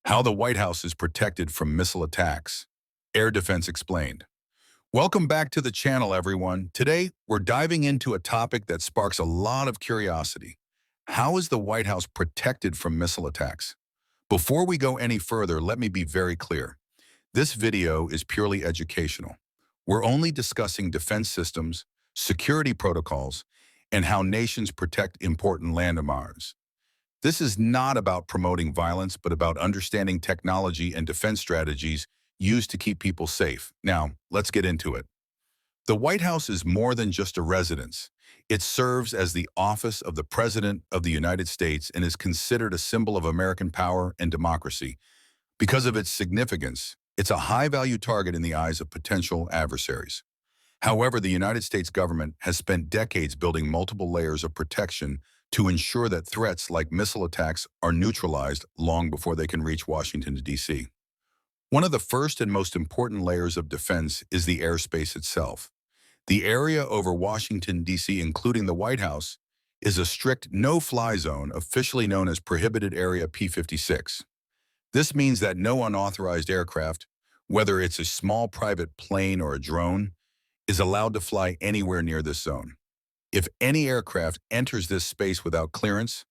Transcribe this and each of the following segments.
How the White House is protected from missile attacks. Air Defense Explained. Welcome back to the channel, everyone. Today, we're diving into a topic that sparks a lot of curiosity. How is the White House protected from missile attacks? Before we go any further, let me be very clear. This video is purely educational. We're only discussing defense systems, security protocols, and how nations protect important landmarks. This is not about promoting violence, but about understanding technology and defense strategies used to keep people safe. Now, let's get into it. The White House is more than just a residence. It serves as the office of the President of the United States and is considered a symbol of American power and democracy. Because of its significance, it's a high-value target in the eyes of potential adversaries. However, the United States government has spent decades building multiple layers of protection to ensure that threats like missile attacks are neutralized long before they can reach Washington, D.C. One of the first and most important layers of defense is the airspace itself. The area over Washington, D.C., including the White House, is a strict no-fly zone, officially known as Prohibited Area P-56. This means that no unauthorized aircraft, whether it's a small private plane or a drone, is allowed to fly anywhere near this zone. If any aircraft enters this space without clearance,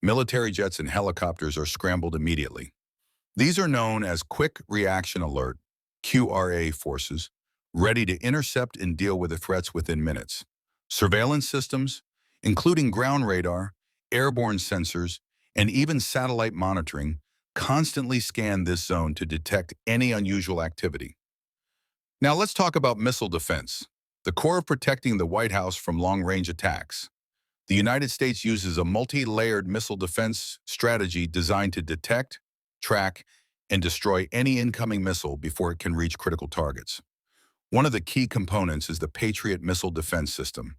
military jets and helicopters are scrambled immediately. These are known as Quick Reaction Alert, QRA forces, ready to intercept and deal with the threats within minutes. Surveillance systems, including ground radar, airborne sensors, and even satellite monitoring, constantly scan this zone to detect any unusual activity. Now let's talk about missile defense, the core of protecting the White House from long-range attacks. The United States uses a multi-layered missile defense strategy designed to detect, track, and destroy any incoming missile before it can reach critical targets. One of the key components is the Patriot missile defense system.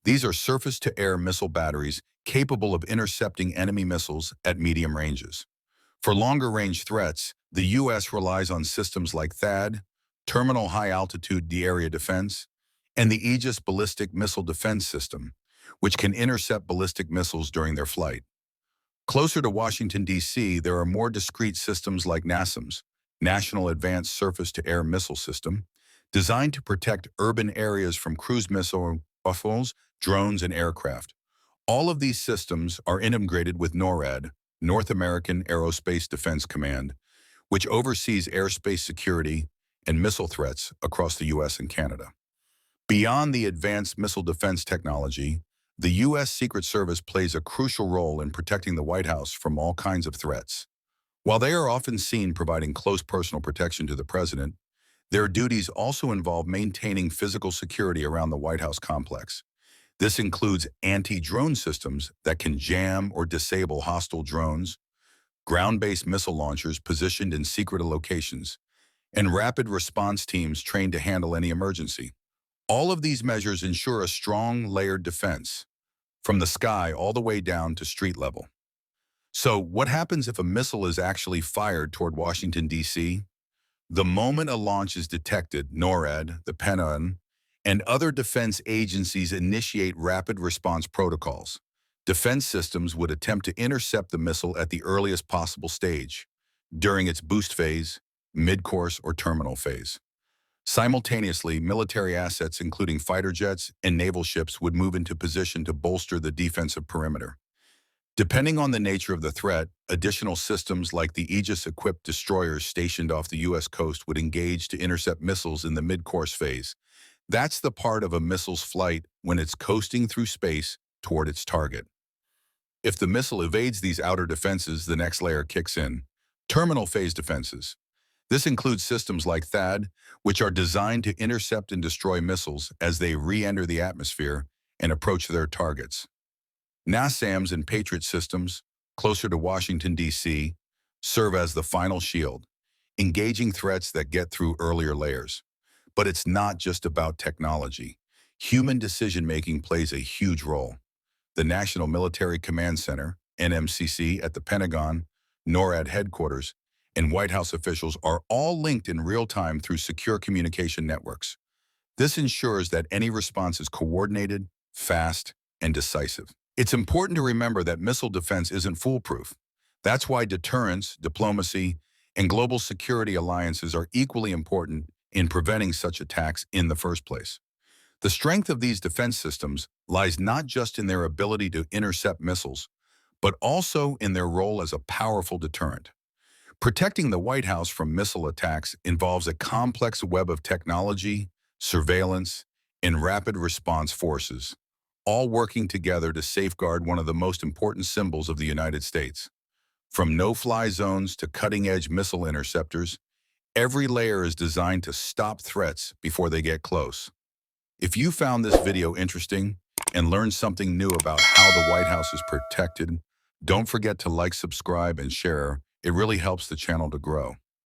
These are surface-to-air missile batteries capable of intercepting enemy missiles at medium ranges. For longer-range threats, the U.S. relies on systems like THAAD, Terminal High-Altitude Area Defense, and the Aegis ballistic missile defense system, which can intercept ballistic missiles during their flight. Closer to Washington, D.C., there are more discrete systems like NASAMS, National Advanced Surface-to-Air Missile System, designed to protect urban areas from cruise missiles, drones, and aircraft. All of these systems are integrated with NORAD, North American Aerospace Defense Command, which oversees airspace security and missile threats across the U.S. and Canada. Beyond the advanced missile defense technology, the U.S. Secret Service plays a crucial role in protecting the White House from all kinds of threats. While they are often seen providing close personal protection to the president, their duties also involve maintaining physical security around the White House complex. This includes anti-drone systems that can jam or disable hostile drones, ground-based missile launchers positioned in secret locations, and rapid response teams trained to handle any emergency. All of these measures ensure a strong, layered defense, from the sky all the way down to street level. So, what happens if a missile is actually fired toward Washington, D.C.? The moment a launch is detected, NORAD, the Pentagon, and other defense agencies initiate rapid response protocols. Defense systems would attempt to intercept the missile at the earliest possible stage, during its boost phase, mid-course, or terminal phase. Simultaneously, military assets, including fighter jets and naval ships, would move into position to bolster the defensive perimeter. Depending on the nature of the threat, additional systems like the Aegis-equipped destroyers stationed off the U.S. coast would engage to intercept missiles in the mid-course phase. That's the part of a missile's flight when it's coasting through space toward its target. If the missile evades these outer defenses, the next layer kicks in: terminal phase defenses. This includes systems like THAAD, which are designed to intercept and destroy missiles as they re-enter the atmosphere and approach their targets. NASAMS and Patriot systems, closer to Washington, D.C., serve as the final shield, engaging threats that get through earlier layers. But it's not just about technology. Human decision-making plays a huge role. The National Military Command Center, NMCC, at the Pentagon, NORAD headquarters, and White House officials are all linked in real time through secure communication networks. This ensures that any response is coordinated, fast, and decisive. It's important to remember that missile defense isn't foolproof. That's why deterrence, diplomacy, and global security alliances are equally important in preventing such attacks in the first place. The strength of these defense systems lies not just in their ability to intercept missiles, but also in their role as a powerful deterrent. Protecting the White House from missile attacks involves a complex web of technology, surveillance, and rapid response forces, all working together to safeguard one of the most important symbols of the United States. From no-fly zones to cutting-edge missile interceptors, every layer is designed to stop threats before they get close. If you found this video interesting and learned something new about how the White House is protected, don't forget to like, subscribe, and share. It really helps the channel to grow.